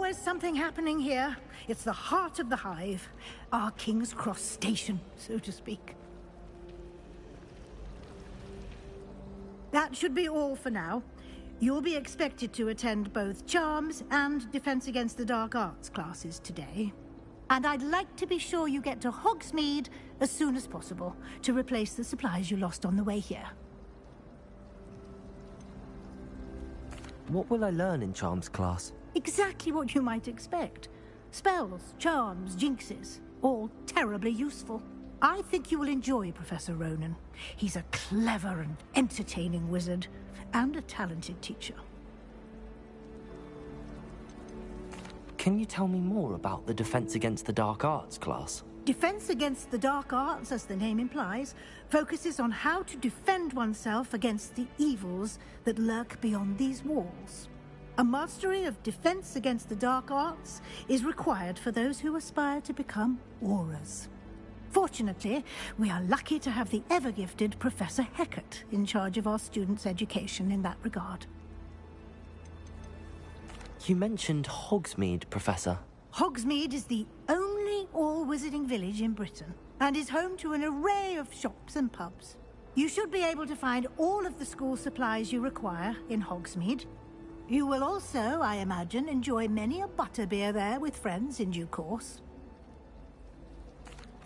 always something happening here. It's the heart of the hive. Our King's Cross station, so to speak. That should be all for now. You'll be expected to attend both Charms and Defense Against the Dark Arts classes today. And I'd like to be sure you get to Hogsmeade as soon as possible to replace the supplies you lost on the way here. What will I learn in Charms class? Exactly what you might expect. Spells, charms, jinxes, all terribly useful. I think you will enjoy Professor Ronan. He's a clever and entertaining wizard, and a talented teacher. Can you tell me more about the Defense Against the Dark Arts class? Defense Against the Dark Arts, as the name implies, focuses on how to defend oneself against the evils that lurk beyond these walls. A mastery of Defense Against the Dark Arts is required for those who aspire to become Aurors. Fortunately, we are lucky to have the ever-gifted Professor Hecat in charge of our students' education in that regard. You mentioned Hogsmeade, Professor. Hogsmeade is the only all-wizarding village in Britain, and is home to an array of shops and pubs. You should be able to find all of the school supplies you require in Hogsmeade. You will also, I imagine, enjoy many a butterbeer there with friends in due course.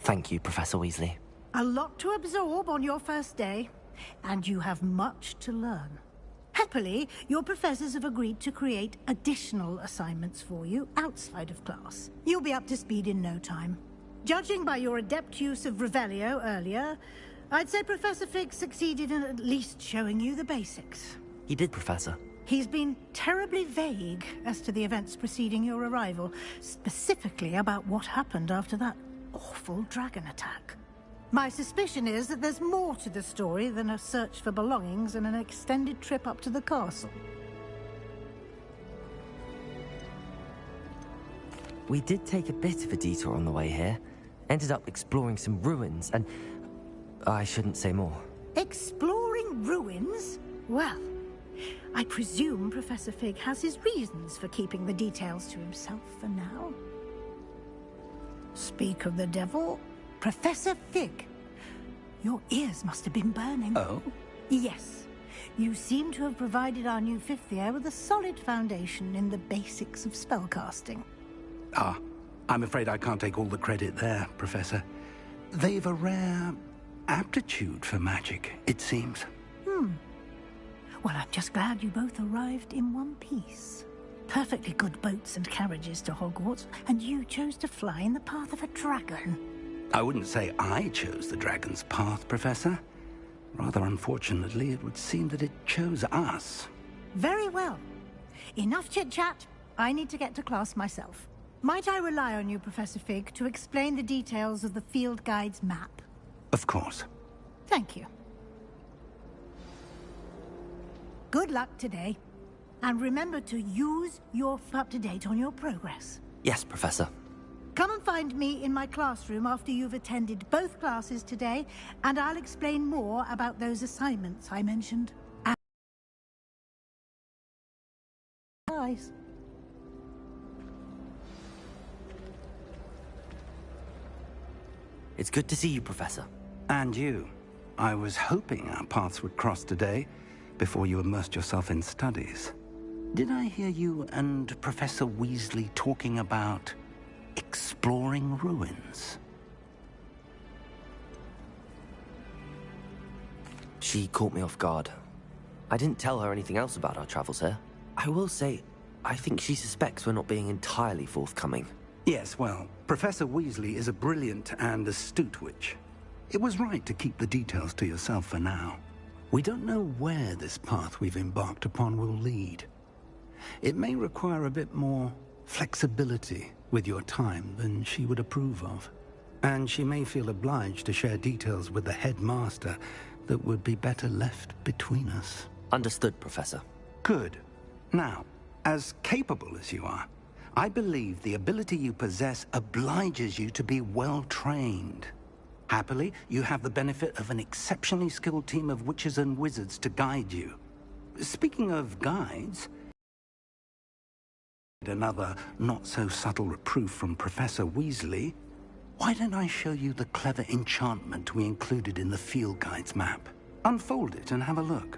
Thank you, Professor Weasley. A lot to absorb on your first day, and you have much to learn. Happily, your professors have agreed to create additional assignments for you outside of class. You'll be up to speed in no time. Judging by your adept use of Revelio earlier, I'd say Professor Fig succeeded in at least showing you the basics. He did, Professor. He's been terribly vague as to the events preceding your arrival, specifically about what happened after that awful dragon attack. My suspicion is that there's more to the story than a search for belongings and an extended trip up to the castle. We did take a bit of a detour on the way here. Ended up exploring some ruins, and I shouldn't say more. Exploring ruins? Well, I presume Professor Fig has his reasons for keeping the details to himself for now. Speak of the devil, Professor Fig. Your ears must have been burning. Oh? Yes. You seem to have provided our new fifth year with a solid foundation in the basics of spellcasting. Ah, I'm afraid I can't take all the credit there, Professor. They've a rare aptitude for magic, it seems. Well, I'm just glad you both arrived in one piece. Perfectly good boats and carriages to Hogwarts, and you chose to fly in the path of a dragon. I wouldn't say I chose the dragon's path, Professor. Rather unfortunately, it would seem that it chose us. Very well. Enough chit-chat. I need to get to class myself. Might I rely on you, Professor Fig, to explain the details of the field guide's map? Of course. Thank you. Good luck today. And remember to use your up-to-date on your progress. Yes, Professor. Come and find me in my classroom after you've attended both classes today, and I'll explain more about those assignments I mentioned. Guys. It's good to see you, Professor. And you. I was hoping our paths would cross today, before you immersed yourself in studies. Did I hear you and Professor Weasley talking about exploring ruins? She caught me off guard. I didn't tell her anything else about our travels here. I will say, I think she suspects we're not being entirely forthcoming. Yes, well, Professor Weasley is a brilliant and astute witch. It was right to keep the details to yourself for now. We don't know where this path we've embarked upon will lead. It may require a bit more flexibility with your time than she would approve of. And she may feel obliged to share details with the headmaster that would be better left between us. Understood, Professor. Good. Now, as capable as you are, I believe the ability you possess obliges you to be well trained. Happily, you have the benefit of an exceptionally skilled team of witches and wizards to guide you. Speaking of guides, another not-so-subtle reproof from Professor Weasley, why don't I show you the clever enchantment we included in the field guide's map? Unfold it and have a look.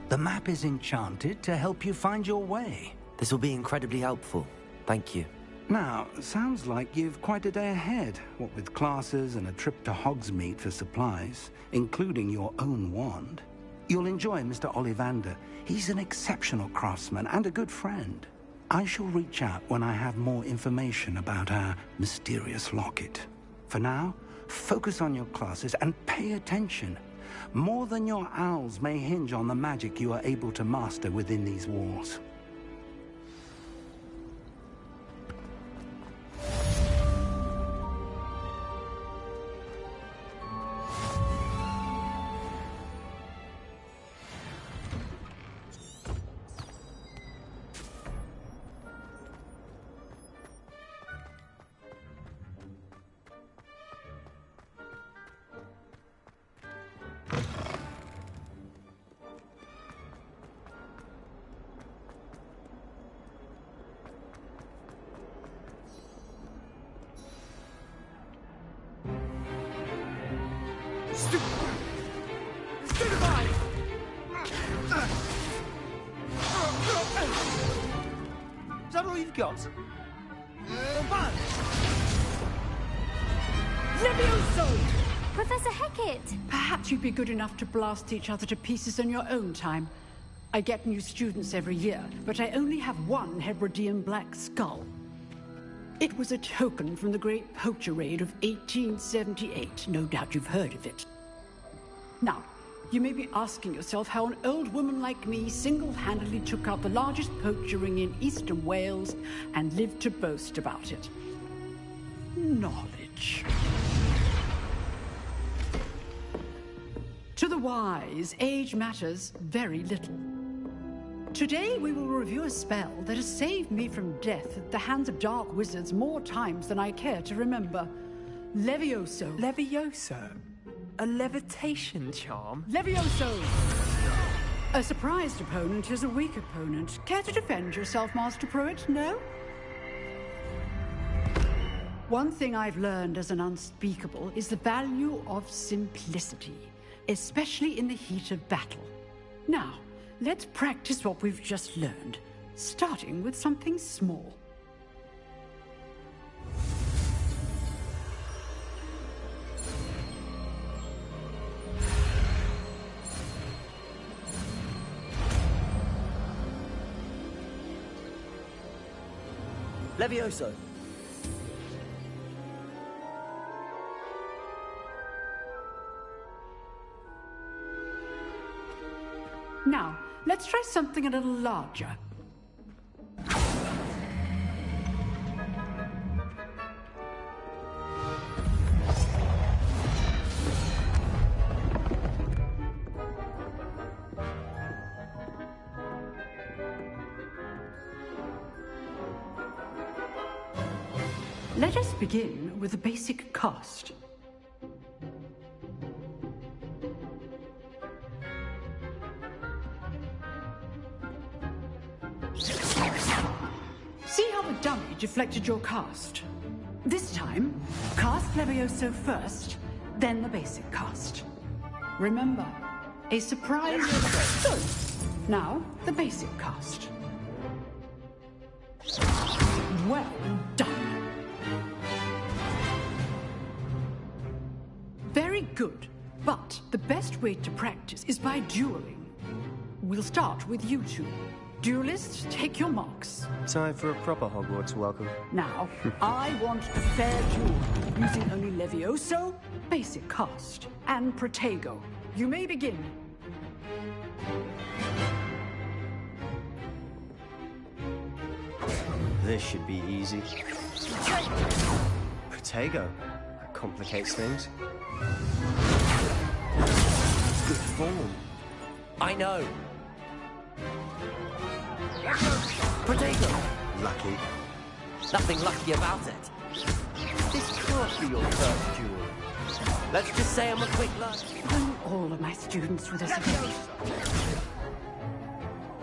The map is enchanted to help you find your way. This will be incredibly helpful. Thank you. Now, sounds like you've quite a day ahead, what with classes and a trip to Hogsmeade for supplies, including your own wand. You'll enjoy Mr. Ollivander. He's an exceptional craftsman and a good friend. I shall reach out when I have more information about our mysterious locket. For now, focus on your classes and pay attention. More than your owls may hinge on the magic you are able to master within these walls. Is that all you've got? Levioso! Professor Hecat! Perhaps you'd be good enough to blast each other to pieces in your own time. I get new students every year, but I only have one Hebridean black skull. It was a token from the Great Poacher Raid of 1878. No doubt you've heard of it. Now, you may be asking yourself how an old woman like me single-handedly took out the largest poacher ring in eastern Wales and lived to boast about it. Knowledge. To the wise, age matters very little. Today we will review a spell that has saved me from death at the hands of dark wizards more times than I care to remember. Levioso. Levioso? A levitation charm? Levioso! A surprised opponent is a weak opponent. Care to defend yourself, Master Pruitt? No? One thing I've learned as an unspeakable is the value of simplicity, especially in the heat of battle. Now, let's practice what we've just learned, starting with something small. Levioso. Now, let's try something a little larger. Let us begin with the basic cast. See how the dummy deflected your cast? This time, cast Levioso first, then the basic cast. Remember, a surprise... Good. Now, the basic cast. Well done. Very good, but the best way to practice is by dueling. We'll start with you two. Duelists, take your marks. Time for a proper Hogwarts welcome. Now, I want a fair duel, using only Levioso, basic cast, and Protego. You may begin. This should be easy. Protego. That complicates things. Good form. I know. Protego. Lucky. Nothing lucky about it. This can't be your first duel. Let's just say I'm a quick learner. Oh, all of my students with us again.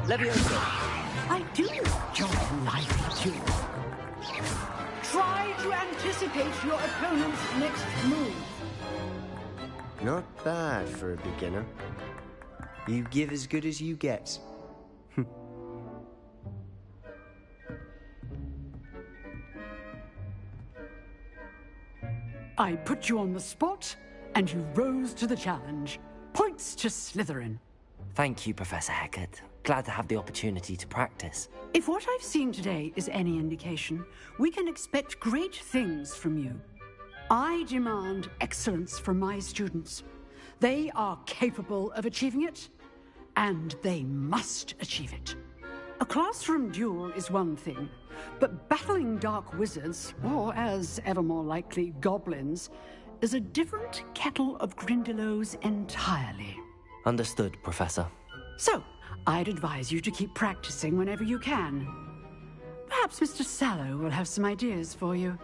Leviosa. I do enjoy lively duels. Try to anticipate your opponent's next move. Not bad for a beginner. You give as good as you get. I put you on the spot, and you rose to the challenge. Points to Slytherin. Thank you, Professor Hecat. Glad to have the opportunity to practice. If what I've seen today is any indication, we can expect great things from you. I demand excellence from my students. They are capable of achieving it, and they must achieve it. A classroom duel is one thing, but battling dark wizards, or as ever more likely, goblins, is a different kettle of Grindylows entirely. Understood, Professor. So, I'd advise you to keep practicing whenever you can. Perhaps Mr. Sallow will have some ideas for you.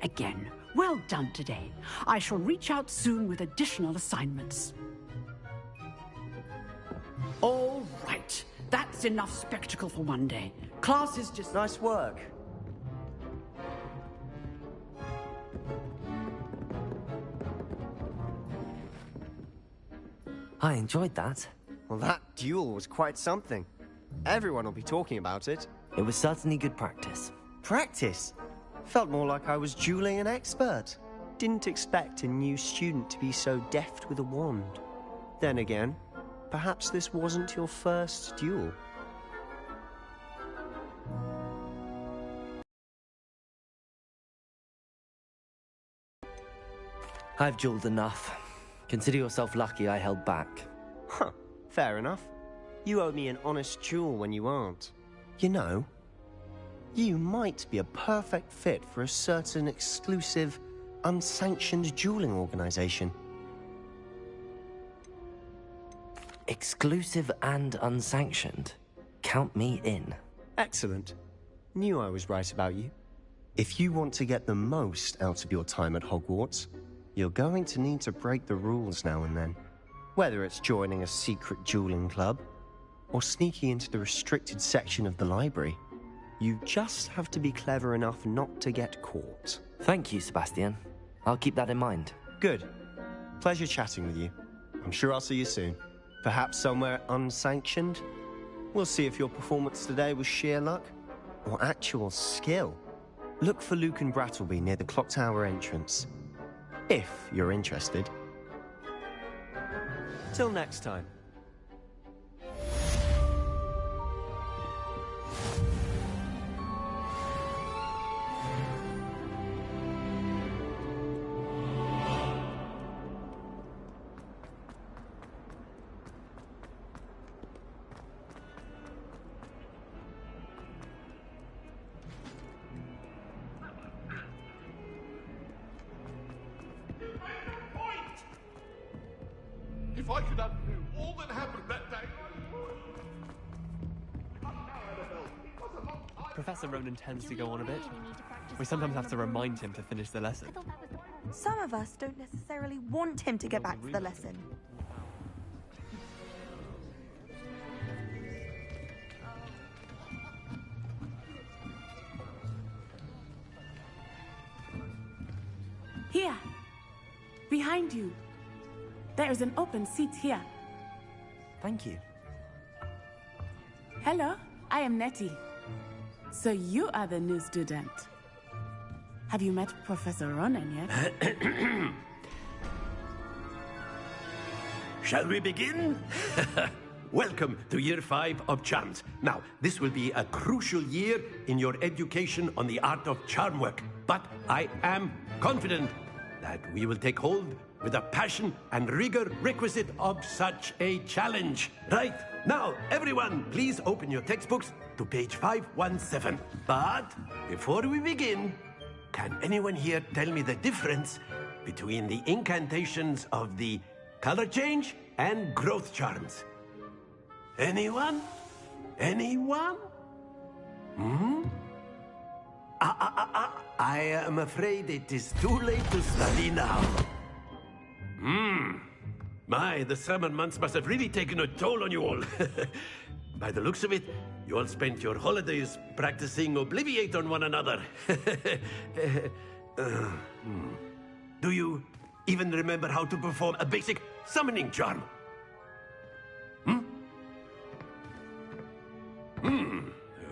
Again, well done today. I shall reach out soon with additional assignments. All right. That's enough spectacle for one day. Class is just... Nice work. I enjoyed that. Well, that duel was quite something. Everyone will be talking about it. It was certainly good practice. Practice? Felt more like I was dueling an expert. Didn't expect a new student to be so deft with a wand. Then again, perhaps this wasn't your first duel. I've dueled enough. Consider yourself lucky I held back. Huh, fair enough. You owe me an honest duel when you aren't. You know, you might be a perfect fit for a certain exclusive, unsanctioned dueling organization. Exclusive and unsanctioned. Count me in. Excellent. Knew I was right about you. If you want to get the most out of your time at Hogwarts, you're going to need to break the rules now and then. Whether it's joining a secret dueling club, or sneaking into the restricted section of the library, you just have to be clever enough not to get caught. Thank you, Sebastian. I'll keep that in mind. Good. Pleasure chatting with you. I'm sure I'll see you soon. Perhaps somewhere unsanctioned? We'll see if your performance today was sheer luck, or actual skill. Look for Luke and Brattleby near the clock tower entrance. If you're interested. Till next time. If I could undo all that happened that day, Professor Ronan tends to go on a bit. We sometimes have to remind him to finish the lesson. Some of us don't necessarily want him to get back to the lesson. Here, behind you. There is an open seat here. Thank you. Hello, I am Nettie. So you are the new student. Have you met Professor Ronan yet? shall we begin? Welcome to Year 5 of Charms. Now, this will be a crucial year in your education on the art of charm work. But I am confident that we will take hold with the passion and rigor requisite of such a challenge. Right, now, everyone, please open your textbooks to page 517. But before we begin, can anyone here tell me the difference between the incantations of the color change and growth charms? Anyone? Anyone? I am afraid it is too late to study now. My, the summer months must have really taken a toll on you all. By the looks of it, you all spent your holidays practicing Obliviate on one another. Do you even remember how to perform a basic summoning charm?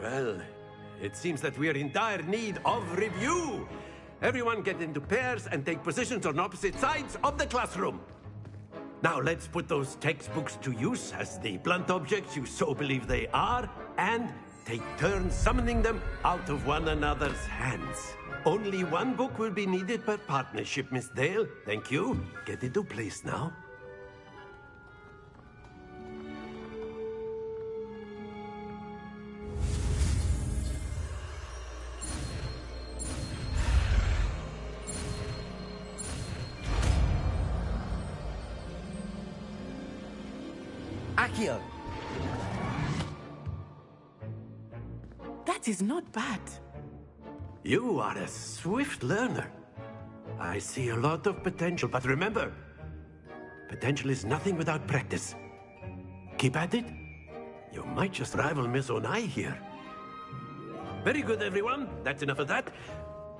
Well, it seems that we are in dire need of review. Everyone get into pairs and take positions on opposite sides of the classroom. Now let's put those textbooks to use as the blunt objects you so believe they are, and take turns summoning them out of one another's hands. Only one book will be needed per partnership, Miss Dale. Thank you. Get into place now. Accio! That is not bad. You are a swift learner. I see a lot of potential, but remember, potential is nothing without practice. Keep at it. You might just rival Miss Onai here. Very good, everyone. That's enough of that.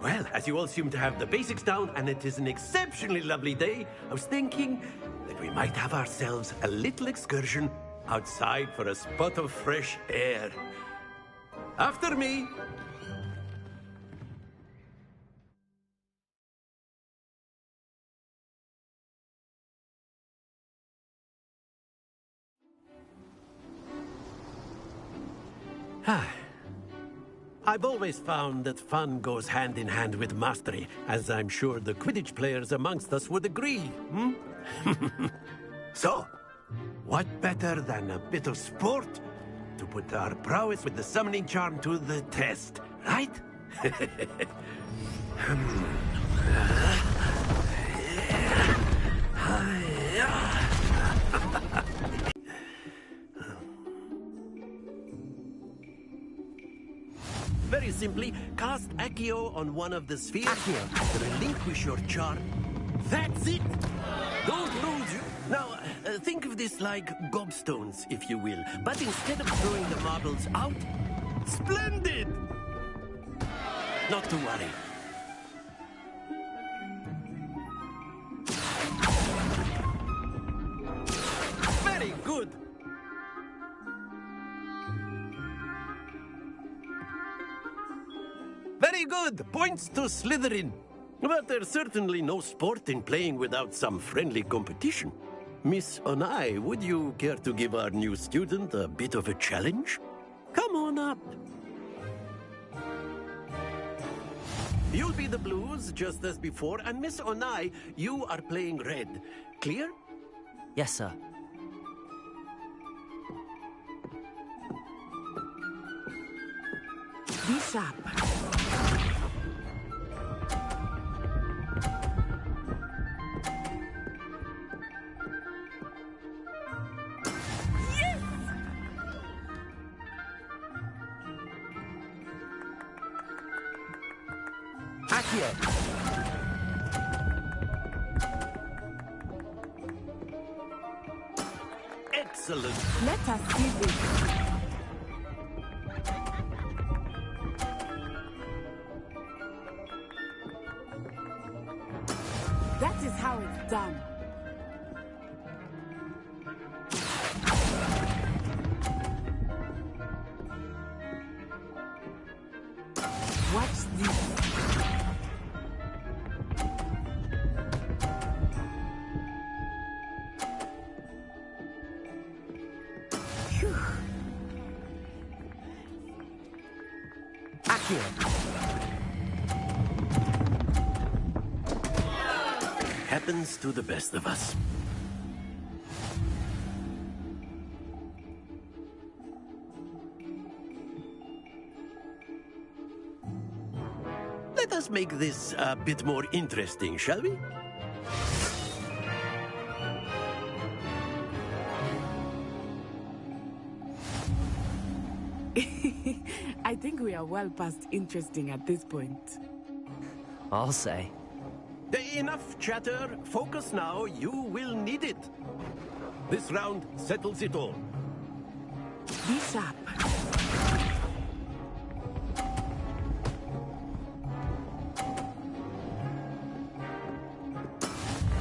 Well, as you all seem to have the basics down, and it is an exceptionally lovely day, I was thinking that we might have ourselves a little excursion outside for a spot of fresh air. After me. I've always found that fun goes hand in hand with mastery, as I'm sure the Quidditch players amongst us would agree. So, what better than a bit of sport to put our prowess with the summoning charm to the test, right? Very simply, cast Accio on one of the spheres. Accio. Relinquish your charm. That's it! Don't lose you. Now, think of this like gobstones, if you will. But instead of throwing the marbles out, splendid! Not to worry. Very good! Very good! Points to Slytherin. But there's certainly no sport in playing without some friendly competition. Miss Onai, would you care to give our new student a bit of a challenge? Come on up. You'll be the blues, just as before, and Miss Onai, you are playing red. Clear? Yes, sir. Be sharp. Accio! Excellent. Let us see this. That is how it's done. Watch this. Accio! happens to the best of us. Let us make this a bit more interesting, shall we? I think we are well past interesting at this point. I'll say. Enough chatter. Focus now. You will need it. This round settles it all. Be sharp.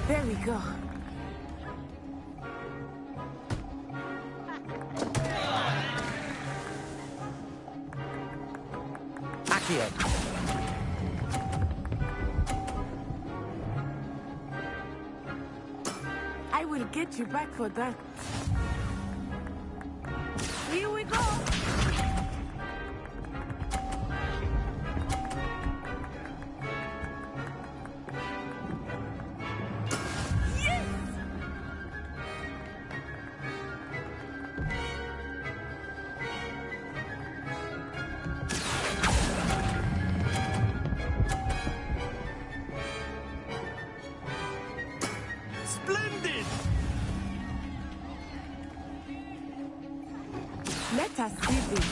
There we go. Accio. I will get you back for that. Here we go. Splendid! Let us see this.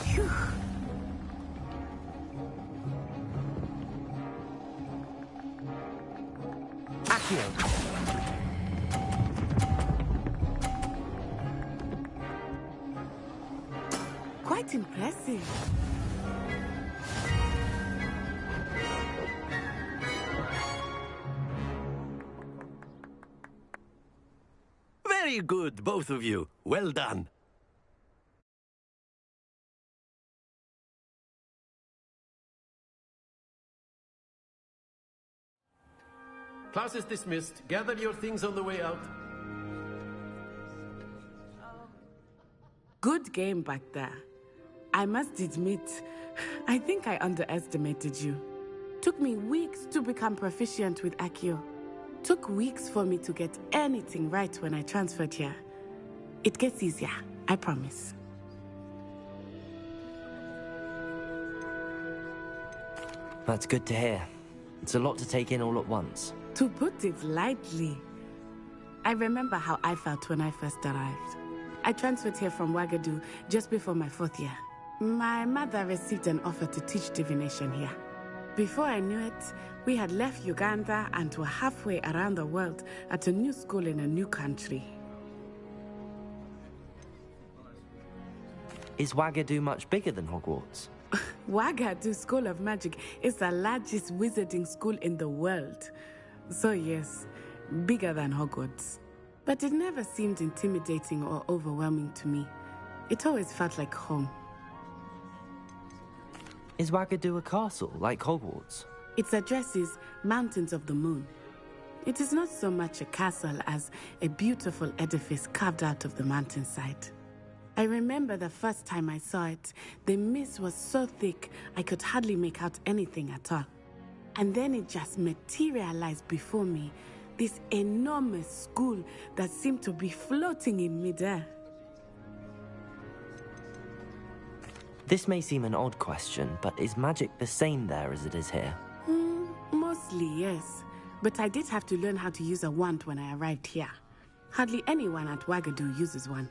Phew. Accio. Quite impressive. Very good, both of you. Well done. Class is dismissed. Gather your things on the way out. Good game back there. I must admit, I think I underestimated you. Took me weeks to become proficient with Accio. Took weeks for me to get anything right when I transferred here. It gets easier, I promise. That's good to hear. It's a lot to take in all at once. To put it lightly, I remember how I felt when I first arrived. I transferred here from Wagadu just before my 4th year. My mother received an offer to teach divination here. Before I knew it, we had left Uganda and were halfway around the world at a new school in a new country. Is Wagadu much bigger than Hogwarts? Wagadu School of Magic is the largest wizarding school in the world. So yes, bigger than Hogwarts. But it never seemed intimidating or overwhelming to me. It always felt like home. Is Wagadu a castle, like Hogwarts? Its address is Mountains of the Moon. It is not so much a castle as a beautiful edifice carved out of the mountainside. I remember the first time I saw it, the mist was so thick I could hardly make out anything at all. And then it just materialized before me, this enormous school that seemed to be floating in midair. This may seem an odd question, but is magic the same there as it is here? Mostly, yes. But I did have to learn how to use a wand when I arrived here. Hardly anyone at Wagadu uses one.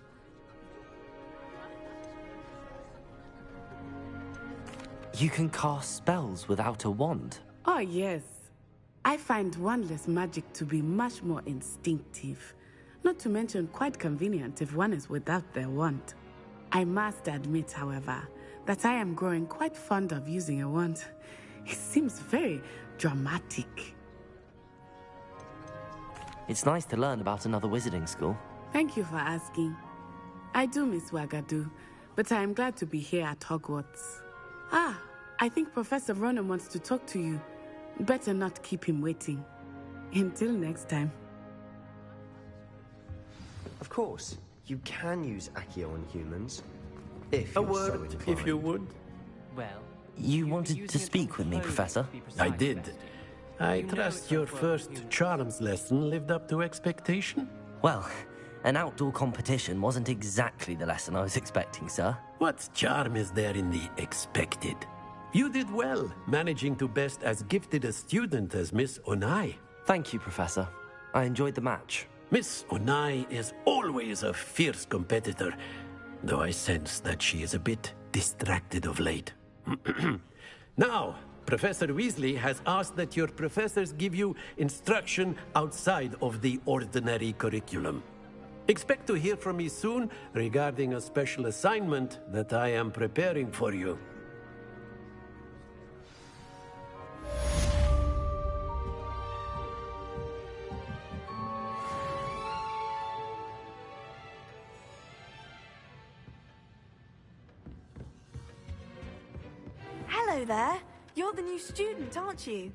You can cast spells without a wand? Oh, yes. I find wandless magic to be much more instinctive. Not to mention quite convenient if one is without their wand. I must admit, however, that I am growing quite fond of using a wand. It seems very dramatic. It's nice to learn about another wizarding school. Thank you for asking. I do miss Wagadu, but I am glad to be here at Hogwarts. Ah, I think Professor Ronan wants to talk to you. Better not keep him waiting. Until next time. Of course, you can use Accio on humans. If A you're so word, inclined. if you would. Well, You wanted to speak with me, Professor? I did. I trust your first charms lesson lived up to expectation? Well, an outdoor competition wasn't exactly the lesson I was expecting, sir. What charm is there in the expected? You did well, managing to best as gifted a student as Miss Onai. Thank you, Professor. I enjoyed the match. Miss Onai is always a fierce competitor, though I sense that she is a bit distracted of late. Now, Professor Weasley has asked that your professors give you instruction outside of the ordinary curriculum. Expect to hear from me soon regarding a special assignment that I am preparing for you. Hello there. You're the new student, aren't you?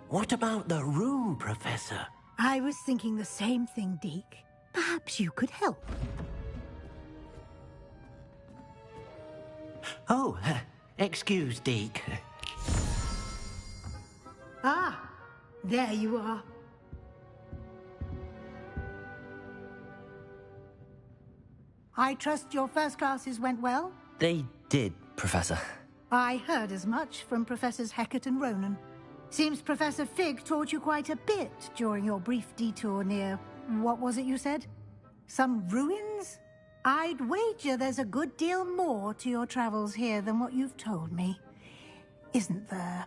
What about the room, Professor? I was thinking the same thing, Deke. Perhaps you could help. Oh, excuse, Deke. Ah, there you are. I trust your first classes went well? They did, Professor. I heard as much from Professors Hecat and Ronan. Seems Professor Fig taught you quite a bit during your brief detour near... what was it you said? Some ruins? I'd wager there's a good deal more to your travels here than what you've told me. Isn't there?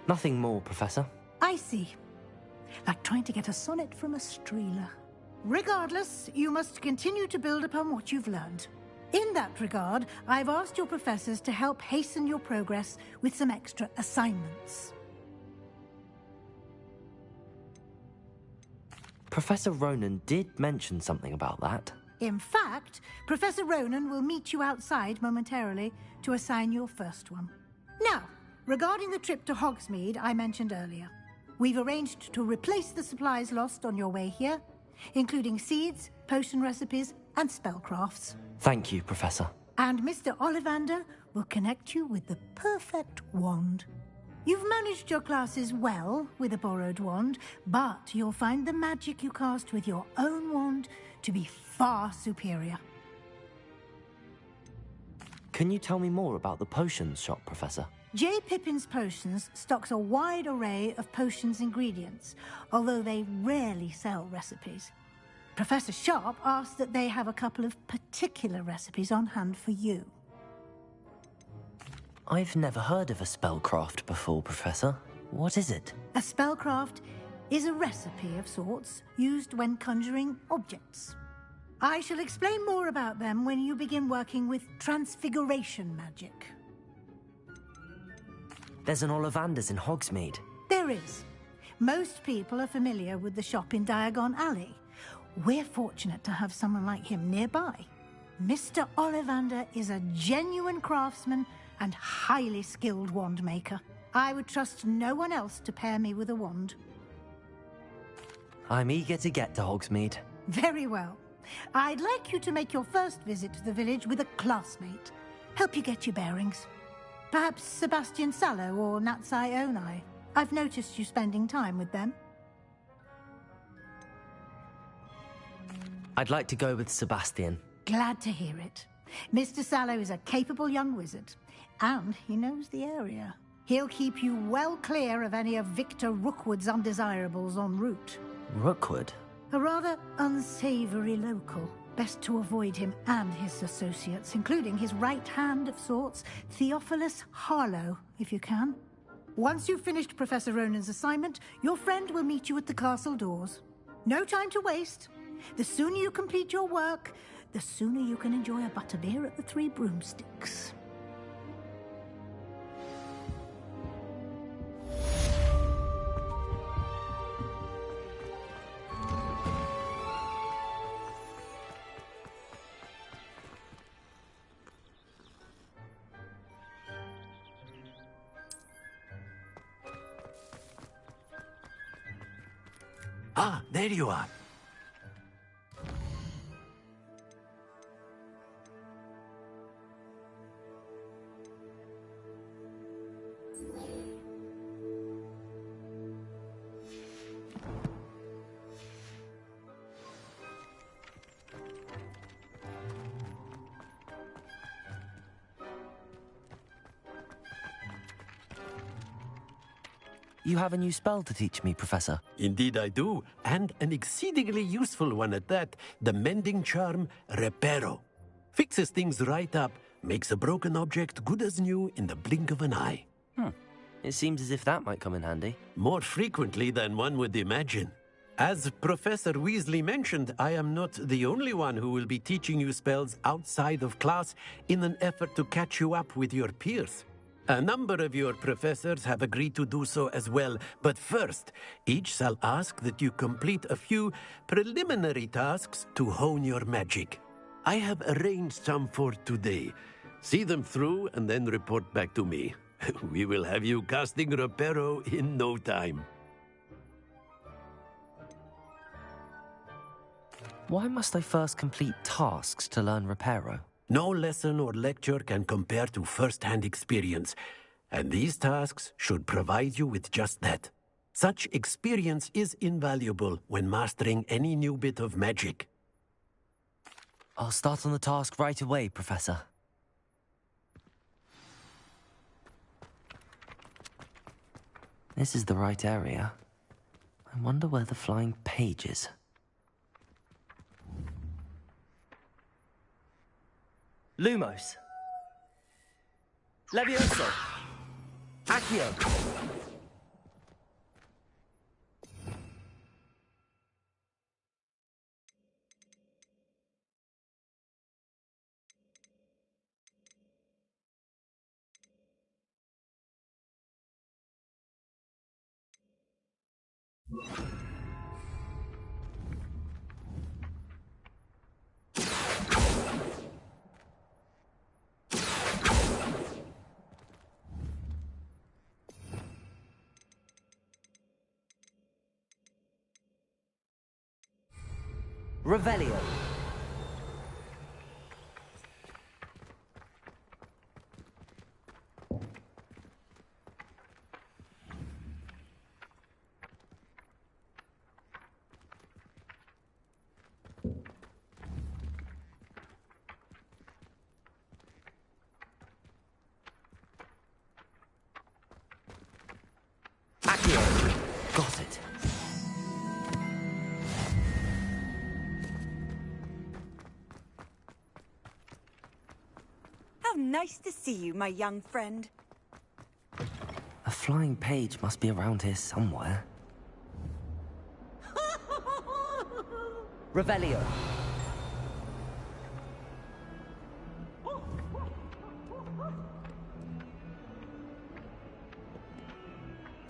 Nothing more, Professor. I see. Like trying to get a sonnet from a streeler. Regardless, you must continue to build upon what you've learned. In that regard, I've asked your professors to help hasten your progress with some extra assignments. Professor Ronan did mention something about that. In fact, Professor Ronan will meet you outside momentarily to assign your first one. Now, Regarding the trip to Hogsmeade I mentioned earlier, we've arranged to replace the supplies lost on your way here, including seeds, potion recipes, and spellcrafts. Thank you, Professor. And Mr. Ollivander will connect you with the perfect wand. You've managed your classes well with a borrowed wand, but you'll find the magic you cast with your own wand to be far superior. Can you tell me more about the potions shop, Professor? J. Pippin's Potions stocks a wide array of potions ingredients, although they rarely sell recipes. Professor Sharp asked that they have a couple of particular recipes on hand for you. I've never heard of a spellcraft before, Professor. What is it? A spellcraft is a recipe of sorts used when conjuring objects. I shall explain more about them when you begin working with transfiguration magic. There's an Ollivander's in Hogsmeade. There is. Most people are familiar with the shop in Diagon Alley. We're fortunate to have someone like him nearby. Mr. Ollivander is a genuine craftsman and highly skilled wand maker. I would trust no one else to pair me with a wand. I'm eager to get to Hogsmeade. Very well. I'd like you to make your first visit to the village with a classmate. Help you get your bearings. Perhaps Sebastian Sallow or Natsai Onai. I've noticed you spending time with them. I'd like to go with Sebastian. Glad to hear it. Mr. Sallow is a capable young wizard, and he knows the area. He'll keep you well clear of any of Victor Rookwood's undesirables en route. Rookwood? A rather unsavory local. Best to avoid him and his associates, including his right hand of sorts, Theophilus Harlow, if you can. Once you've finished Professor Ronan's assignment, your friend will meet you at the castle doors. No time to waste. The sooner you complete your work, the sooner you can enjoy a butterbeer at the Three Broomsticks. Ah, there you are. You have a new spell to teach me, Professor. Indeed I do, and an exceedingly useful one at that. The mending charm, Reparo. Fixes things right up, makes a broken object good as new in the blink of an eye. It seems as if that might come in handy. More frequently than one would imagine. As Professor Weasley mentioned, I am not the only one who will be teaching you spells outside of class in an effort to catch you up with your peers. A number of your professors have agreed to do so as well, but first, each shall ask that you complete a few preliminary tasks to hone your magic. I have arranged some for today. See them through and then report back to me. We will have you casting Reparo in no time. Why must I first complete tasks to learn Reparo? No lesson or lecture can compare to first-hand experience, and these tasks should provide you with just that. Such experience is invaluable when mastering any new bit of magic. I'll start on the task right away, Professor. This is the right area. I wonder where the flying page is. Lumos. Levioso. Accio. Revelio. Accio. Got it. How nice to see you, my young friend. A flying page must be around here somewhere. Revelio.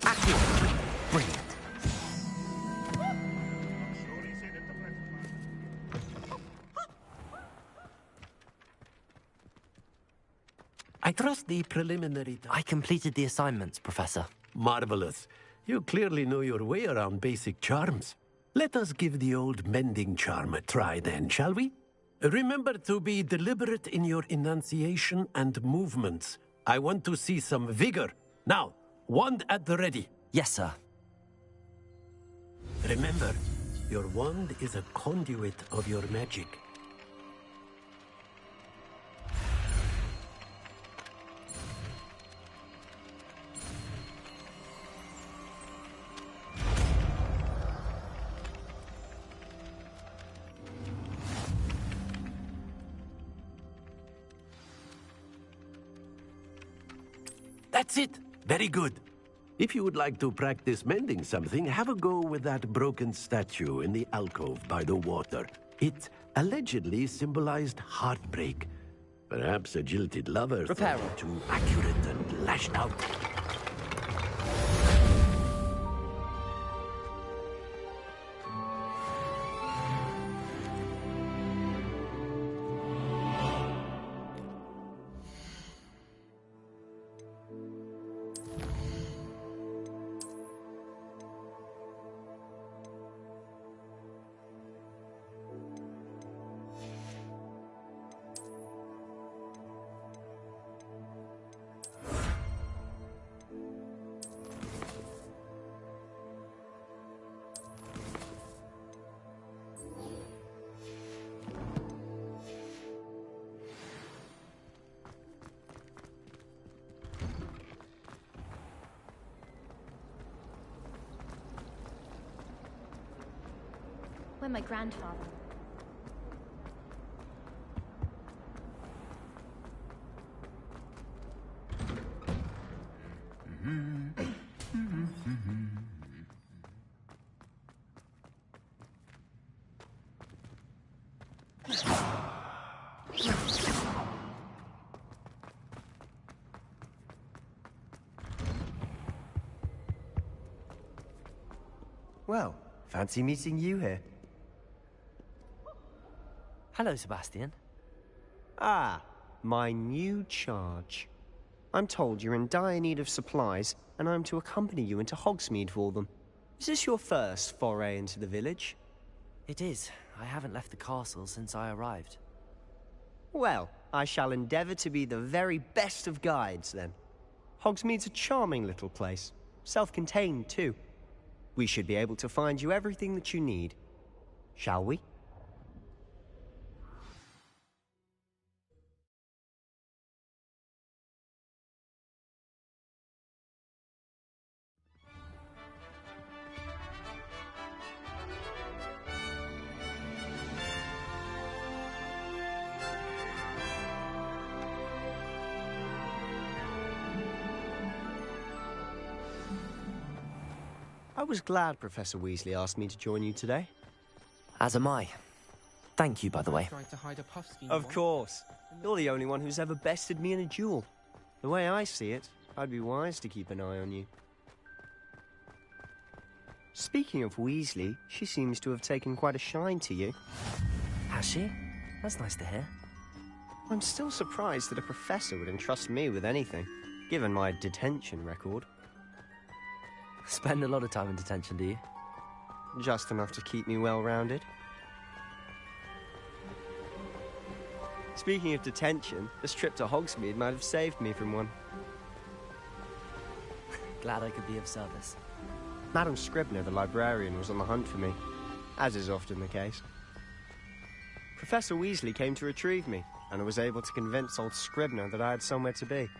Accio. Brilliant. I trust the preliminary... I completed the assignments, Professor. Marvelous. You clearly know your way around basic charms. Let us give the old mending charm a try then, shall we? Remember to be deliberate in your enunciation and movements. I want to see some vigor. Now, wand at the ready. Yes, sir. Remember, your wand is a conduit of your magic. That's it. Very good. If you would like to practice mending something, have a go with that broken statue in the alcove by the water. It allegedly symbolized heartbreak. Perhaps a jilted lover Reparo. thought too accurate and lashed out. When my grandfather. Well, fancy meeting you here. Hello, Sebastian. Ah, my new charge. I'm told you're in dire need of supplies, and I'm to accompany you into Hogsmeade for them. Is this your first foray into the village? It is. I haven't left the castle since I arrived. Well, I shall endeavour to be the very best of guides, then. Hogsmeade's a charming little place. Self-contained, too. We should be able to find you everything that you need. Shall we? I was glad Professor Weasley asked me to join you today. As am I. Thank you, by the way. Of course. You're the only one who's ever bested me in a duel. The way I see it, I'd be wise to keep an eye on you. Speaking of Weasley, she seems to have taken quite a shine to you. Has she? That's nice to hear. I'm still surprised that a professor would entrust me with anything, given my detention record. Spend a lot of time in detention, do you? Just enough to keep me well-rounded. Speaking of detention, this trip to Hogsmeade might have saved me from one. Glad I could be of service. Madam Scribner, the librarian, was on the hunt for me, as is often the case. Professor Weasley came to retrieve me, and I was able to convince old Scribner that I had somewhere to be.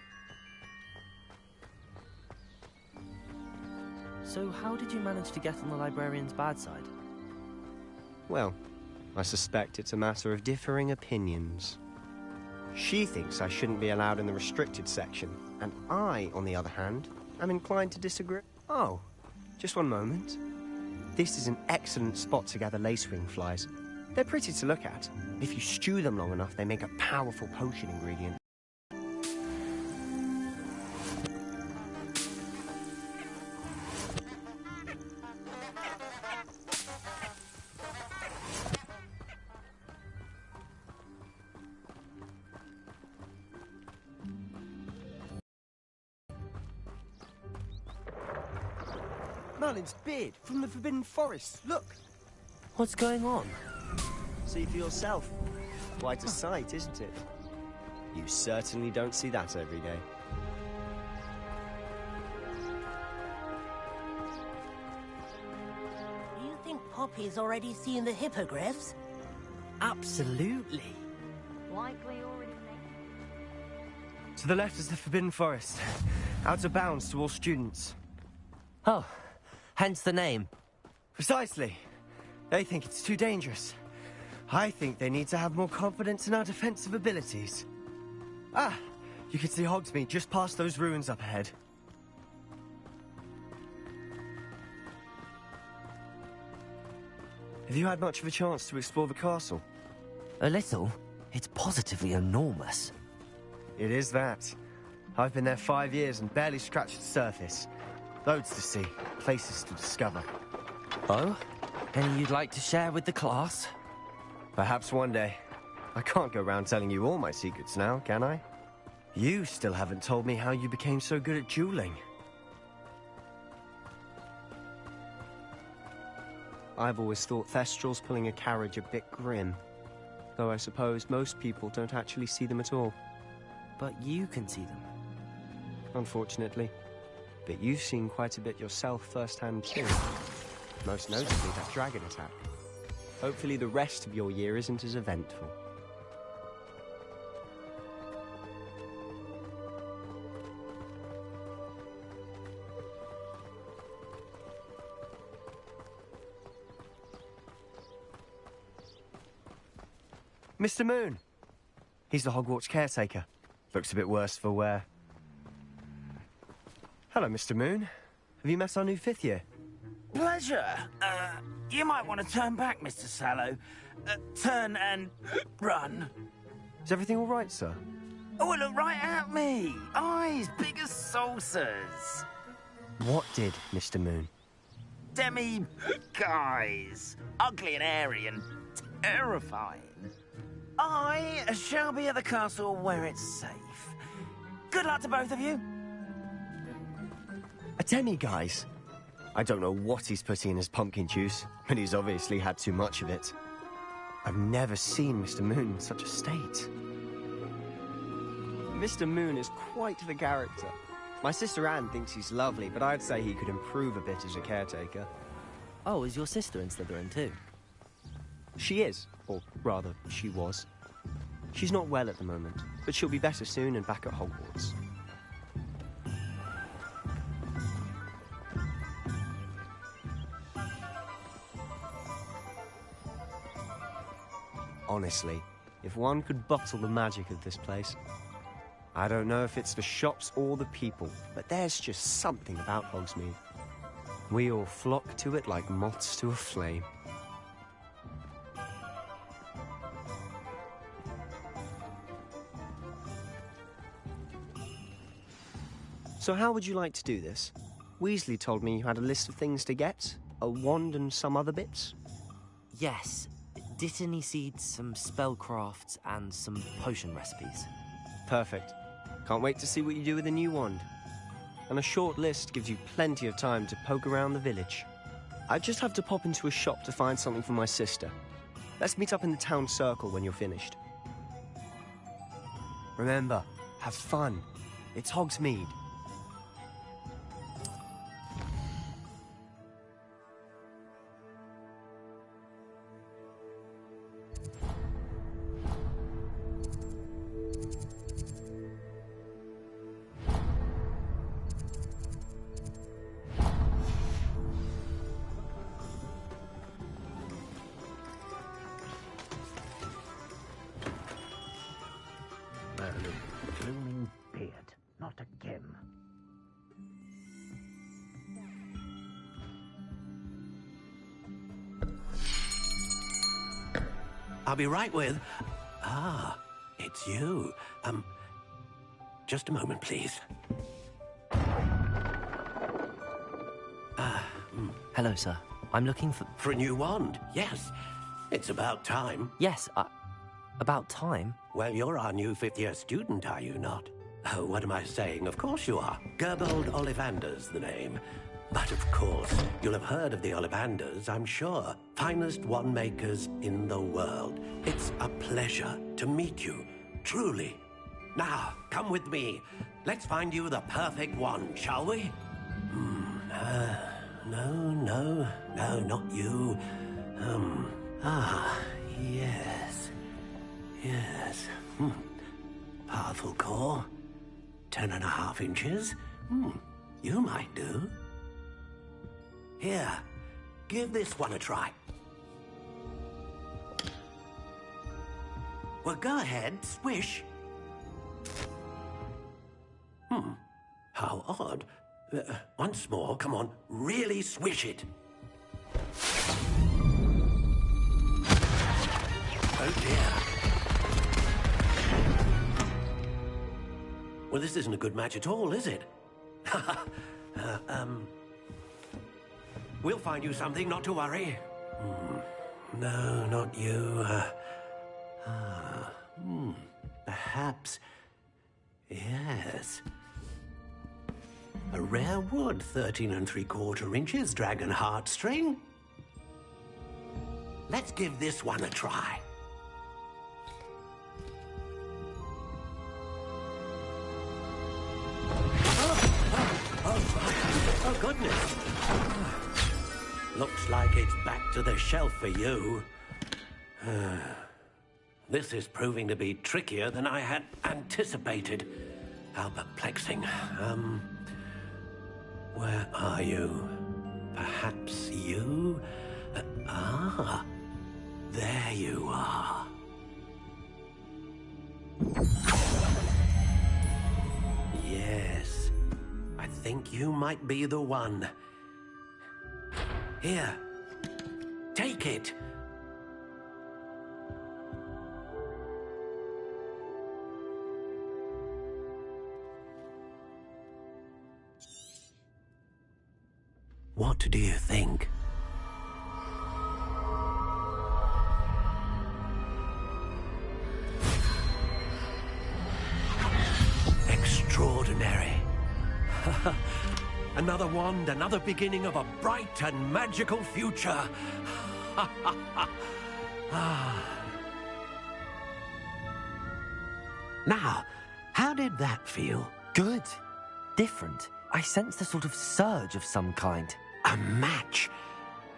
So how did you manage to get on the librarian's bad side? Well, I suspect it's a matter of differing opinions. She thinks I shouldn't be allowed in the restricted section, and I, on the other hand, am inclined to disagree. Oh, just one moment. This is an excellent spot to gather lacewing flies. They're pretty to look at. If you stew them long enough, they make a powerful potion ingredient. Merlin's beard from the Forbidden Forest. Look! What's going on? See for yourself. Quite a sight, isn't it? You certainly don't see that every day. Do you think Poppy's already seen the hippogriffs? Absolutely. Likely already To the left is the Forbidden Forest. Out of bounds to all students. Oh, hence the name. Precisely. They think it's too dangerous. I think they need to have more confidence in our defensive abilities. Ah, you can see Hogsmeade just past those ruins up ahead. Have you had much of a chance to explore the castle? A little. It's positively enormous. It is that. I've been there 5 years and barely scratched the surface. Loads to see, places to discover. Oh? Any you'd like to share with the class? Perhaps one day. I can't go around telling you all my secrets now, can I? You still haven't told me how you became so good at dueling. I've always thought Thestrals pulling a carriage a bit grim. Though I suppose most people don't actually see them at all. But you can see them. Unfortunately. But you've seen quite a bit yourself firsthand too. Most notably that dragon attack. Hopefully the rest of your year isn't as eventful. Mr. Moon! He's the Hogwarts caretaker. Looks a bit worse for wear. Hello, Mr. Moon. Have you met our new 5th year? Pleasure. You might want to turn back, Mr. Sallow. Turn and run. Is everything all right, sir? Oh, look right at me. Eyes big as saucers. What did, Mr. Moon? Guys. Ugly and airy and terrifying. I shall be at the castle where it's safe. Good luck to both of you. A demi-guise? I don't know what he's putting in his pumpkin juice, but he's obviously had too much of it. I've never seen Mr. Moon in such a state. Mr. Moon is quite the character. My sister Anne thinks he's lovely, but I'd say he could improve a bit as a caretaker. Oh, is your sister in Slytherin too? She is, or rather, she was. She's not well at the moment, but she'll be better soon and back at Hogwarts. Honestly, if one could bottle the magic of this place. I don't know if it's the shops or the people, but there's just something about Hogsmeade. We all flock to it like moths to a flame. So how would you like to do this? Weasley told me you had a list of things to get, a wand and some other bits. Yes. Dittany seeds, some spellcrafts, and some potion recipes. Perfect. Can't wait to see what you do with the new wand. And a short list gives you plenty of time to poke around the village. I just have to pop into a shop to find something for my sister. Let's meet up in the town circle when you're finished. Remember, have fun. It's Hogsmeade. Blooming beard. Not again. I'll be right with... Ah, it's you. Just a moment, please. Hello, sir. I'm looking for... For a new wand, yes. It's about time. Yes, about time? Well, you're our new fifth-year student, are you not? Oh, what am I saying? Of course you are. Gerbold Ollivander's the name. But of course, you'll have heard of the Ollivanders, I'm sure. Finest wand makers in the world. It's a pleasure to meet you, truly. Now, come with me. Let's find you the perfect wand, shall we? No, not you. Yes. Yes. Powerful core. 10.5 inches. You might do. Here, give this one a try. Well, go ahead, swish. How odd. Once more, come on, really swish it. Oh dear. Well, this isn't a good match at all, is it? We'll find you something, not to worry. No, not you. Perhaps... Yes. A rare wood, 13 3/4 inches, dragon heartstring. Let's give this one a try. Oh, goodness. Looks like it's back to the shelf for you. This is proving to be trickier than I had anticipated. How perplexing. Where are you? Perhaps you? There you are. Yes. I think you might be the one. Here. Take it. What do you think? Extraordinary. Another wand, another beginning of a bright and magical future. Now, how did that feel? Good. Different. I sensed a sort of surge of some kind. A match.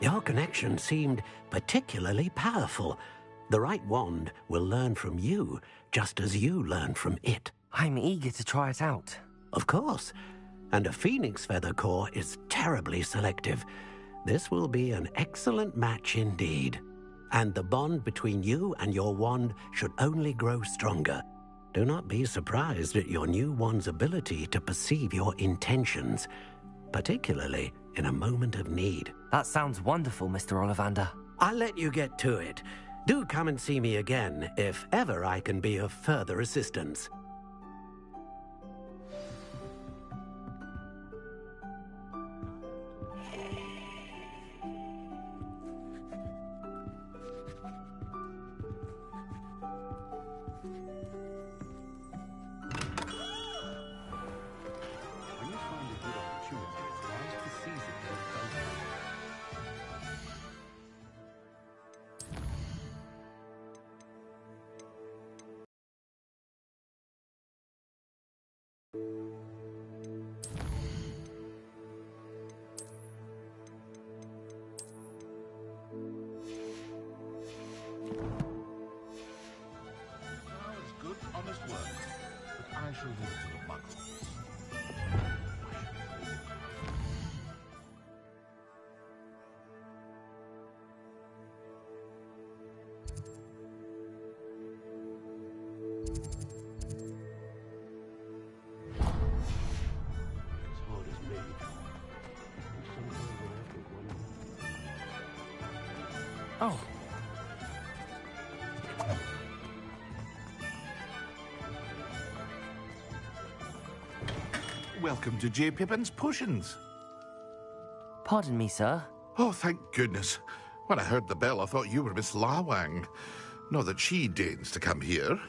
Your connection seemed particularly powerful. The right wand will learn from you, just as you learn from it. I'm eager to try it out. Of course. And a phoenix feather core is terribly selective. This will be an excellent match indeed. And the bond between you and your wand should only grow stronger. Do not be surprised at your new wand's ability to perceive your intentions, particularly in a moment of need. That sounds wonderful, Mr. Ollivander. I'll let you get to it. Do come and see me again if ever I can be of further assistance. Oh. Welcome to J. Pippin's Potions. Pardon me, sir. Oh, thank goodness. When I heard the bell, I thought you were Miss Lawang. Not that she deigns to come here.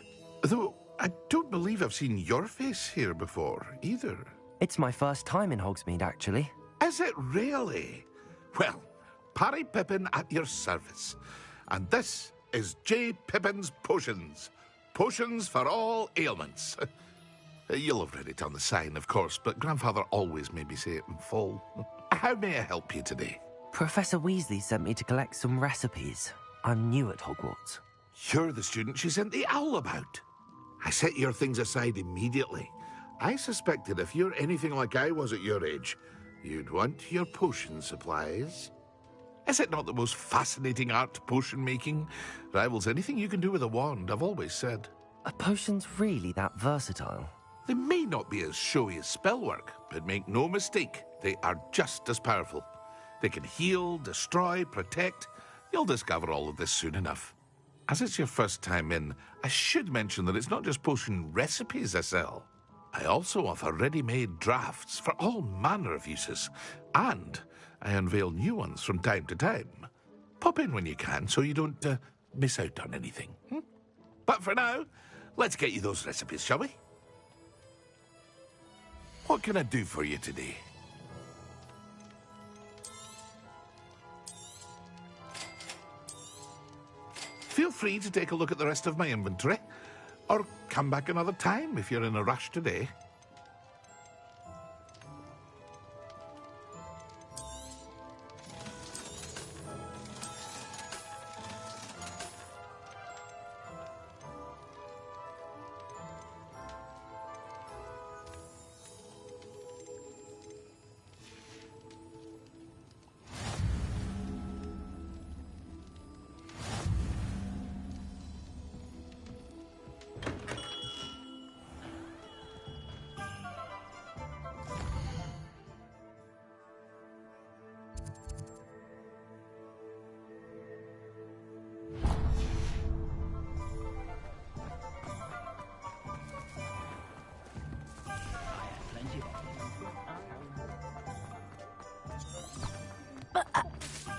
Though I don't believe I've seen your face here before, either. It's my first time in Hogsmeade, actually. Is it really? Well, Parry Pippin at your service. And this is J. Pippin's Potions. Potions for all ailments. You'll have read it on the sign, of course, but Grandfather always made me say it in full. How may I help you today? Professor Weasley sent me to collect some recipes. I'm new at Hogwarts. You're the student she sent the owl about. I set your things aside immediately. I suspected if you're anything like I was at your age, you'd want your potion supplies. Is it not the most fascinating art, potion making? Rivals anything you can do with a wand, I've always said. Are potions really that versatile? They may not be as showy as spellwork, but make no mistake, they are just as powerful. They can heal, destroy, protect. You'll discover all of this soon enough. As it's your first time in, I should mention that it's not just potion recipes I sell. I also offer ready-made drafts for all manner of uses, and I unveil new ones from time to time. Pop in when you can so you don't miss out on anything. But for now, let's get you those recipes, shall we? What can I do for you today? Feel free to take a look at the rest of my inventory, or come back another time if you're in a rush today.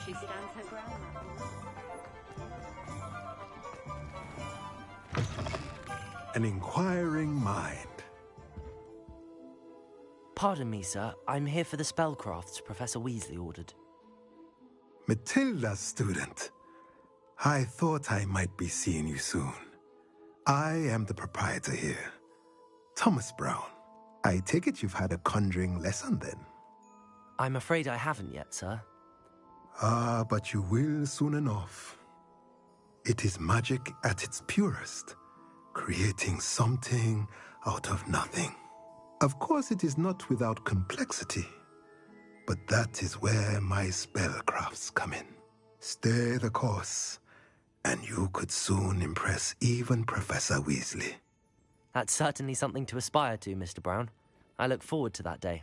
She stands her ground. An inquiring mind. Pardon me, sir. I'm here for the spellcrafts Professor Weasley ordered. Matilda's student. I thought I might be seeing you soon. I am the proprietor here, Thomas Brown. I take it you've had a conjuring lesson then? I'm afraid I haven't yet, sir. Ah, but you will soon enough. It is magic at its purest, creating something out of nothing. Of course, it is not without complexity, but that is where my spellcrafts come in. Stay the course, and you could soon impress even Professor Weasley. That's certainly something to aspire to, Mr. Brown. I look forward to that day.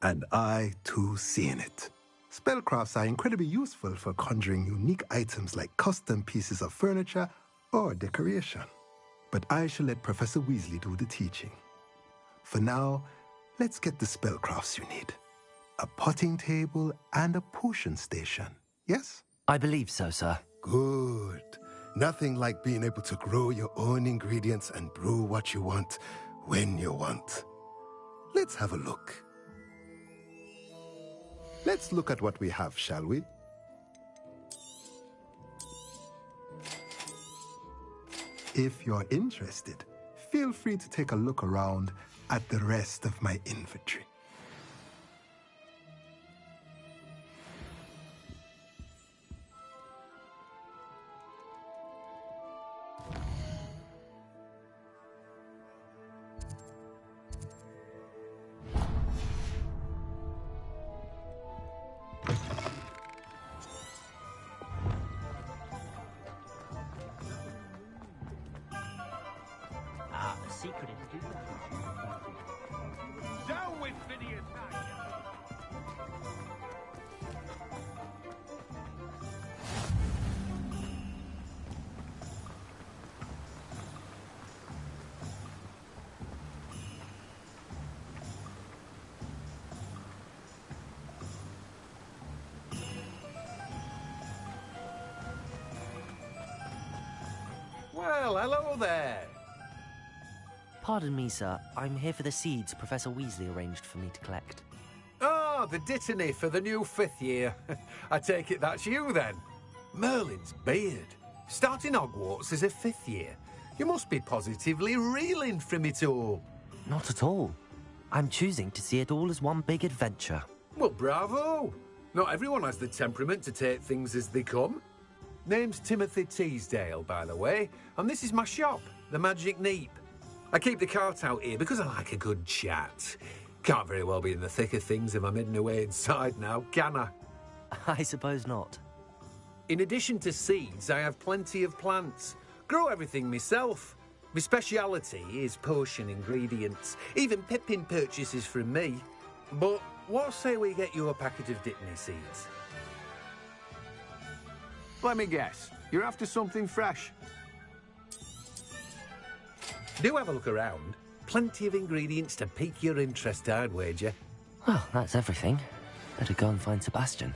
And I, too, seeing it. Spellcrafts are incredibly useful for conjuring unique items like custom pieces of furniture or decoration. But I shall let Professor Weasley do the teaching. For now, let's get the spellcrafts you need. A potting table and a potion station, yes? I believe so, sir. Good. Nothing like being able to grow your own ingredients and brew what you want when you want. Let's have a look. Let's look at what we have, shall we? If you're interested, feel free to take a look around at the rest of my inventory. Down with Phineas Knight! Well, hello there. Pardon me, sir. I'm here for the seeds Professor Weasley arranged for me to collect. Oh, the dittany for the new 5th year. I take it that's you, then. Merlin's beard. Starting Hogwarts as a 5th year. You must be positively reeling from it all. Not at all. I'm choosing to see it all as one big adventure. Well, bravo. Not everyone has the temperament to take things as they come. Name's Timothy Teasdale, by the way, and this is my shop, the Magic Neep. I keep the cart out here because I like a good chat. Can't very well be in the thick of things if I'm hidden away inside now, can I? I suppose not. In addition to seeds, I have plenty of plants. Grow everything myself. My speciality is potion ingredients. Even Pippin purchases from me. But what say we get you a packet of Dittany seeds? Let me guess. You're after something fresh. Do have a look around. Plenty of ingredients to pique your interest, I'd wager. Well, that's everything. Better go and find Sebastian.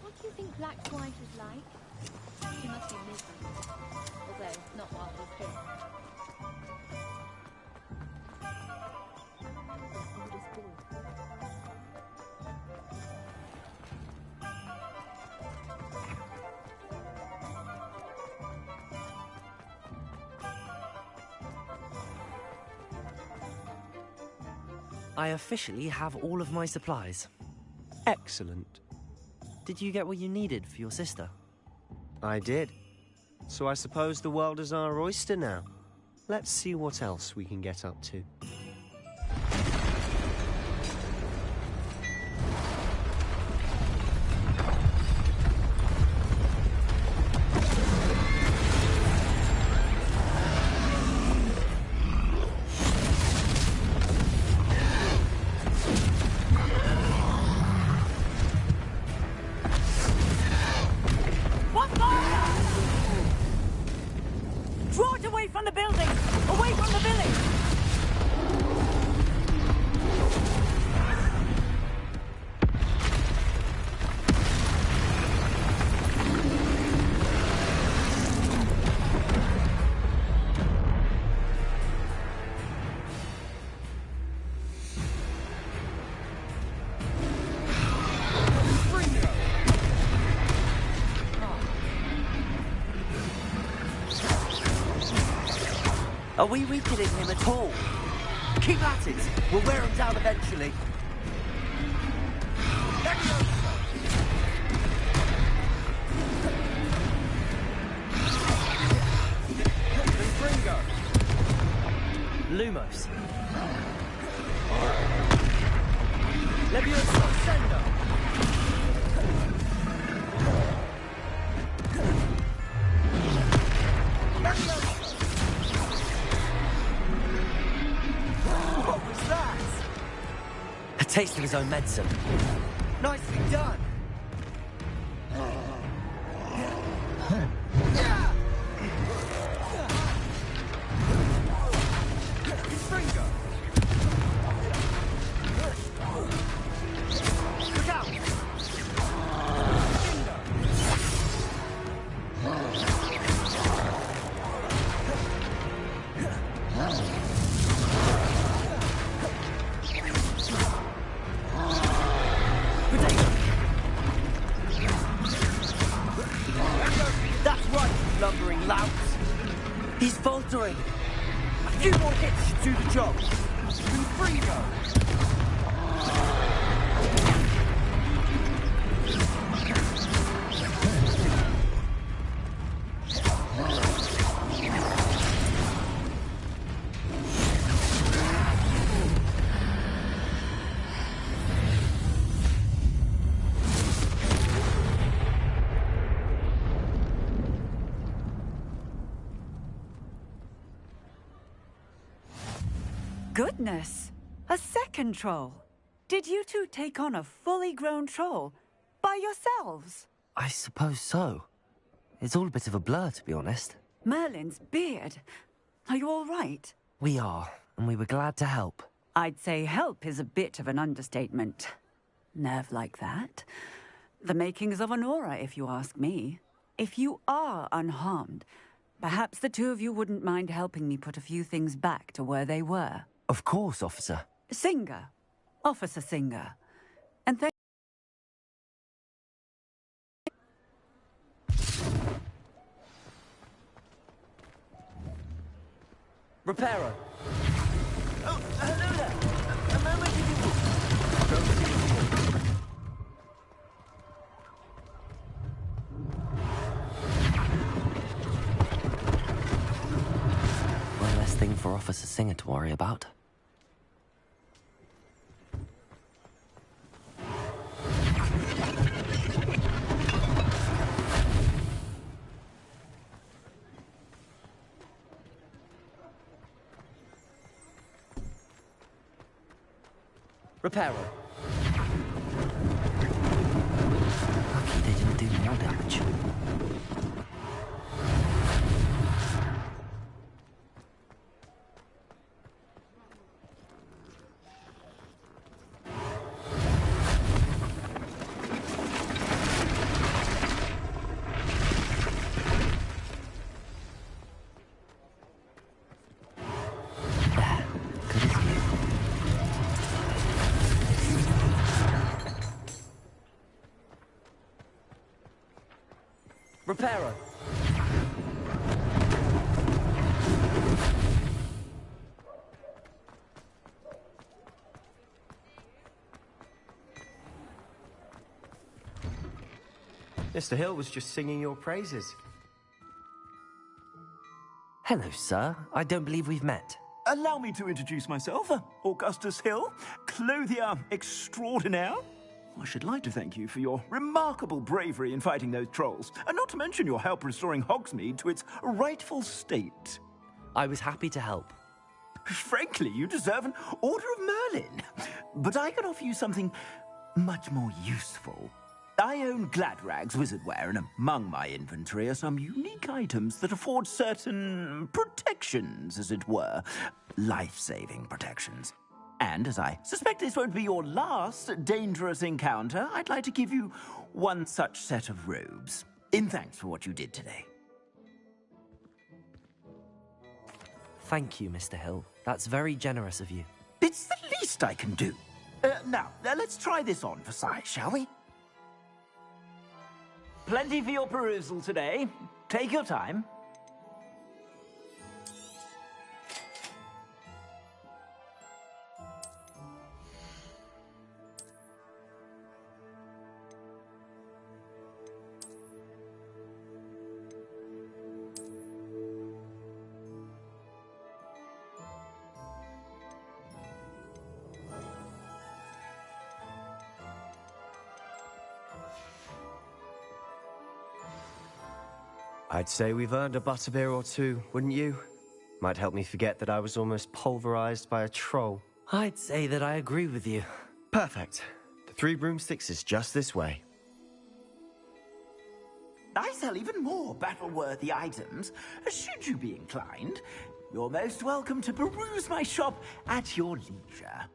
What do you think Black's wife is like? She must be miserable. Although, not while he's here. I officially have all of my supplies. Excellent. Did you get what you needed for your sister? I did. So I suppose the world is our oyster now. Let's see what else we can get up to. Draw it away from the building! Away from the village! Are we weakening him at all? Keep at it! We'll wear him down eventually. Lumos. Leviosa, Sendo. What was that? A taste of his own medicine. Nicely done. Look out! That's right, you lumbering louts. He's faltering. A few more hits should do the job. Confringo. Goodness! A second troll. Did you two take on a fully grown troll by yourselves? I suppose so. It's all a bit of a blur, to be honest. Merlin's beard. Are you all right? We are, and we were glad to help. I'd say help is a bit of an understatement. Nerve like that. The makings of an aura, if you ask me. If you are unharmed, perhaps the two of you wouldn't mind helping me put a few things back to where they were. Of course, officer. Singer. Officer Singer. And thank Repairer. Oh, hello there. A moment if you will. One less thing for Officer Singer to worry about. Repairer. Lucky they didn't do more damage. Repairer. Mr. Hill was just singing your praises. Hello, sir. I don't believe we've met. Allow me to introduce myself, Augustus Hill, clothier extraordinaire. I should like to thank you for your remarkable bravery in fighting those trolls, and not to mention your help restoring Hogsmeade to its rightful state. I was happy to help. Frankly, you deserve an Order of Merlin. But I can offer you something much more useful. I own Gladrag's wizardware, and among my inventory are some unique items that afford certain protections, as it were. Life-saving protections. And as I suspect this won't be your last dangerous encounter, I'd like to give you one such set of robes, in thanks for what you did today. Thank you, Mr. Hill. That's very generous of you. It's the least I can do. Now, let's try this on for size, shall we? Plenty for your perusal today. Take your time. I'd say we've earned a butterbeer or two, wouldn't you? Might help me forget that I was almost pulverized by a troll. I'd say that I agree with you. Perfect. The 3 broomsticks is just this way. I sell even more battle-worthy items, should you be inclined. You're most welcome to peruse my shop at your leisure.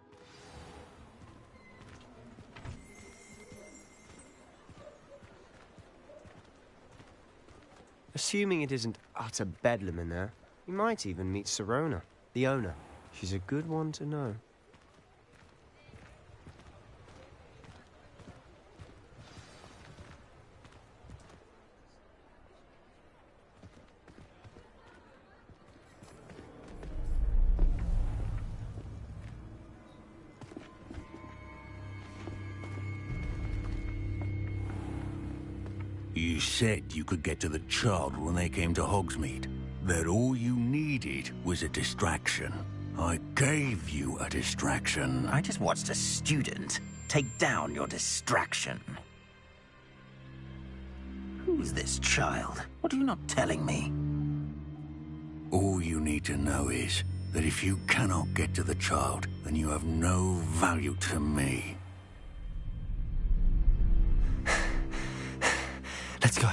Assuming it isn't utter bedlam in there, you might even meet Sirona, the owner. She's a good one to know. You said you could get to the child when they came to Hogsmeade. That all you needed was a distraction. I gave you a distraction. I just watched a student take down your distraction. Who's this child? What are you not telling me? All you need to know is, that if you cannot get to the child, then you have no value to me. Let's go.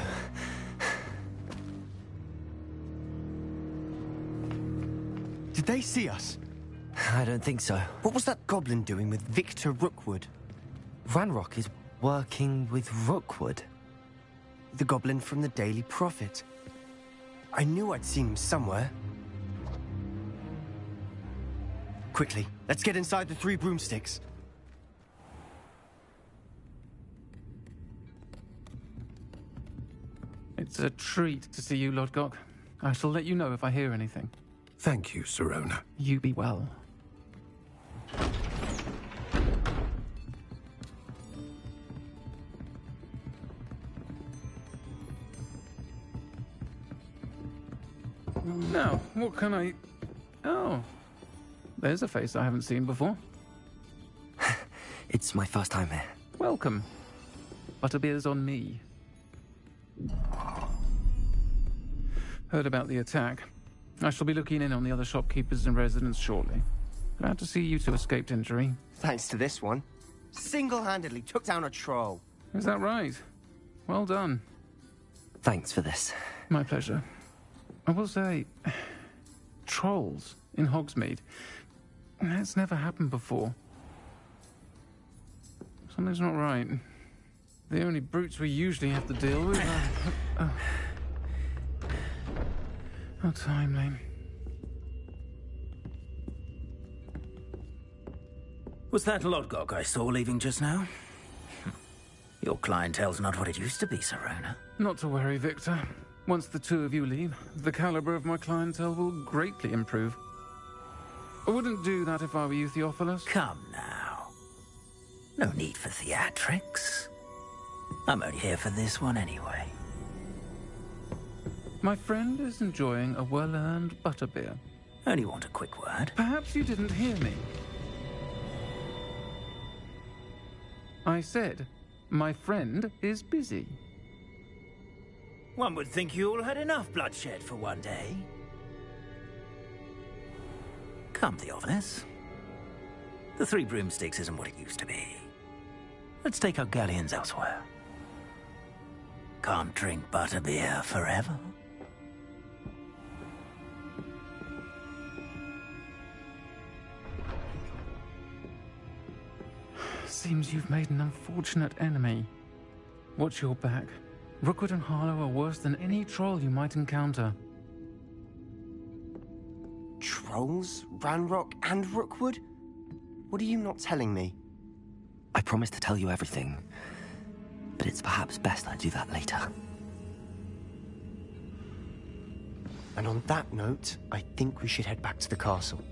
Did they see us? I don't think so. What was that goblin doing with Victor Rookwood? Ranrock is working with Rookwood. The goblin from the Daily Prophet. I knew I'd seen him somewhere. Quickly, let's get inside the 3 broomsticks. It's a treat to see you, Lodgok. I shall let you know if I hear anything. Thank you, Sirona. You be well. Now, what can I... Oh, there's a face I haven't seen before. It's my first time here. Welcome. Butterbeer's on me. Heard about the attack. I shall be looking in on the other shopkeepers and residents shortly. Glad to see you two escaped injury. Thanks to this one. Single-handedly took down a troll. Is that right? Well done. Thanks for this. My pleasure. I will say, trolls in Hogsmeade. That's never happened before. Something's not right. The only brutes we usually have to deal with are... How timely. Was that Lodgok I saw leaving just now? Your clientele's not what it used to be, Sirona. Not to worry, Victor. Once the two of you leave, the caliber of my clientele will greatly improve. I wouldn't do that if I were you, Theophilus. Come now. No need for theatrics. I'm only here for this one anyway. My friend is enjoying a well-earned butterbeer. Only want a quick word. Perhaps you didn't hear me. I said, my friend is busy. One would think you all had enough bloodshed for one day. Come, Theophilus. The 3 broomsticks isn't what it used to be. Let's take our galleons elsewhere. Can't drink butterbeer forever. Seems you've made an unfortunate enemy. Watch your back. Rookwood and Harlow are worse than any troll you might encounter. Trolls? Ranrock and Rookwood? What are you not telling me? I promised to tell you everything, but it's perhaps best I do that later. And on that note, I think we should head back to the castle.